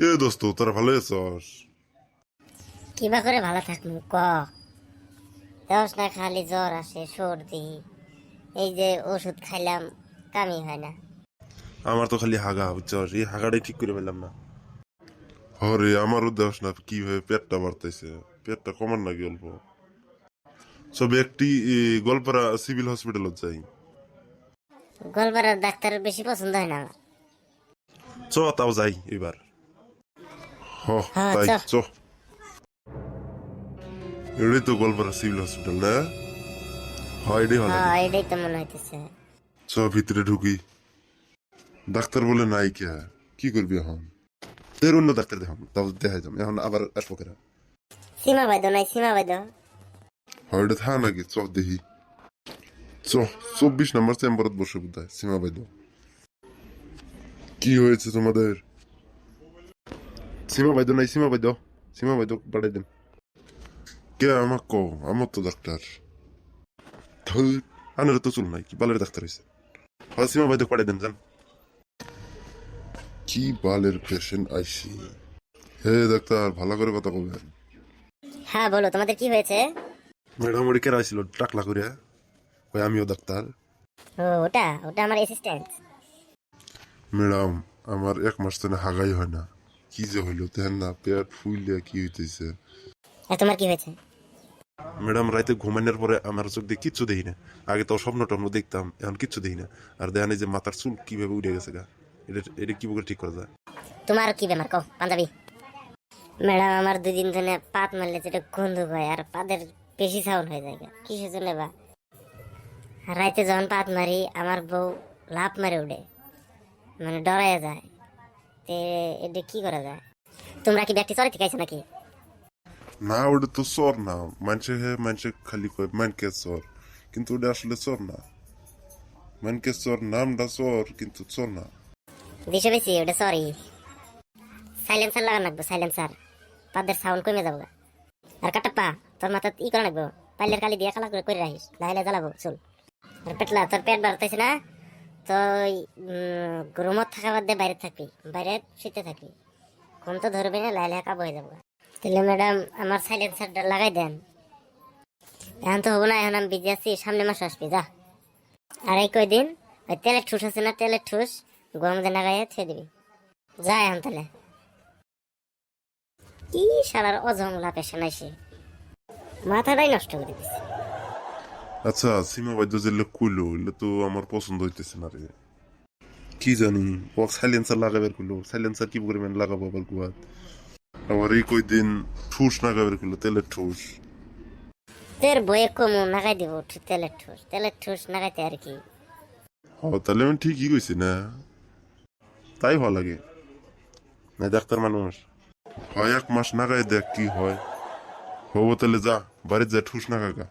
এ দোস্ত, তোরা ভালো আছস? কিবা করে ভালো থাকবো ক। দশ না খালি জ্বর আসে, সর্দি। এই যে ওষুধ খাইলাম, কামই হয় না। আমার তো খালি হাগা, বুঝছস? এই হাগাটাই ঠিক করে পেলাম না। হরে, আমারও দেখ না কিভাবে পেটটা বাড়তেছে। পেটটা কমান নাকি অল্প। সব একটি গোলপাড়া সিভিল হসপিটালত যাই। গলপাড়ার ডাক্তার বেশি পছন্দ হয় না আমার। তাও যাই এবার। হ্যাঁ তাই চ। এটাই তো গোলপাড়া সিভিল হসপিটাল না? হয়, এটাই ভালো লাগে। হ্যাঁ এটাই তো মনে হইতেছে। ভিতরে ঢুকি। ডাক্তার বলে নাই কে? কি করবি এখন? এর অন্য ডাক্তার দেখাম, তাও দেখাই যাম এখন আবার আসবো কেনা। সীমা বাইদ নাই, সীমা বাইদ। হয়, এটা থা নাকি? দেখি। 24 নম্বর চেম্বারত বসে বোধহয় সীমা বাইদ। কি হয়েছে তোমাদের? সীমা বাইদ নাই, সীমা বাইদ। সীমা বাইদ পাঠাই দেন। কে আমাক কও? আমার তো ডাক্তার। আনের তো চুল নাই, কি বালের ডাক্তার হয়েছে? হয় সীমা বাইদ পাঠাই দেন, যান। কি বালের পেশেন্ট আইসি। হে ডাক্তার, ভালো করে কথা বলবেন। হ্যাঁ বলো, তোমাদের কি হয়েছে? ম্যাডাম ওটি কেরা আইছিল টাকলা করে? ওই আমিও ডাক্তার। ও, ওটা ওটা আমার অ্যাসিস্ট্যান্ট। ম্যাডাম, আমার 1 মাস থেকে হাগাই হয় না। কি যে হইলো তেহেন না, পেট ফুইলে কি হইতেছে। তোমার কি হয়েছে? ম্যাডাম, রাতে ঘুমানোর পরে আমার চোখ দিয়ে কিচ্ছু দেখি না। আগে তো স্বপ্ন টপ্ন দেখতাম, এখন কিচ্ছু দেখি না। আর দেখেন এই যে মাথার চুল কিভাবে উঠে গেছে গা। এটা কি করে ঠিক করা যায়? তোমার কি বেমার কও, পাঞ্জাবি? ম্যাডাম, আমার 2 দিন ধরে পাত মারলে যেটা গন্ধ হয় আর পাদের বেশি সাউন্ড হয়ে যায়। কিসের জন্য বা? রাইতে যখন পাত মারি আমার বউ লাফ মারে উঠে, মানে ডরাইয়া যায়। তে এটা কি করা যায়? তোমরা কি ব্যক্তি চলে ঠিক আছে নাকি? না, ওটা তো চর না। মানুষে খালি কয় মানকে চর, কিন্তু ওটা আসলে চর না। মানকে চর নামটা চর, কিন্তু চর না। দিশে বেশি ওটা, সরি। সাইলেন্সার লাগান রাখবো, সাইলেন্সার। পাদের সাউন্ড কমে যাবো। আর কাটাপ্পা, তোর মাথা ই করা রাখবো। পাইলের কালি দিয়ে খালা করে রাখিস, লাইলে জ্বালাবো চুল। আর পেটলা, তোর পেট বাড়তেছে না? তো রুমত থাকা বাদ দিয়ে বাইরে থাকবি, বাইরে শুতে থাকবি। ঘুম তো ধরবি না, লাইলে কাবু হয়ে যাবো। তাহলে ম্যাডাম, আমার সাইলেন্সারটা লাগাই দেন। এখন তো হবো না, এখন আমি বিজি আছি, সামনে মাস আসবি যা। আর এই কয়দিন ওই তেলের ঠুস আছে না, তেলের ঠুস গরম দিয়ে লাগাইয়া ছেড়ে দিবি। যা এখন তাহলে। কি শালার অজংলা পেশা নাইছে, মাথাটাই নষ্ট করে দিছে। আচ্ছা, সীমা বাদ্য যেগুলো কইলো এগুলো তো আমার পছন্দ হইতেছে না রে। কি জানি, ও সাইলেন্সার লাগাবার কইলো। সাইলেন্সার কি পরিমাণ লাগাবো আবার কুয়াত। আবার এই কয়দিন ঠুস লাগাবার কইলো, তেলের ঠুস। তোর বয়ে কমু নাগাই দিব তেলের ঠুস, তেলের ঠুস নাগাইতে আর কি। তাহলে আমি ঠিকই কইছি না? তাই ভালো লাগে না ডাক্তার মানুষ। হয় 1 মাস নাগাই দেখ কি হয়। হবো তাহলে, যা বাড়িতে যা ঠুস না কাকা।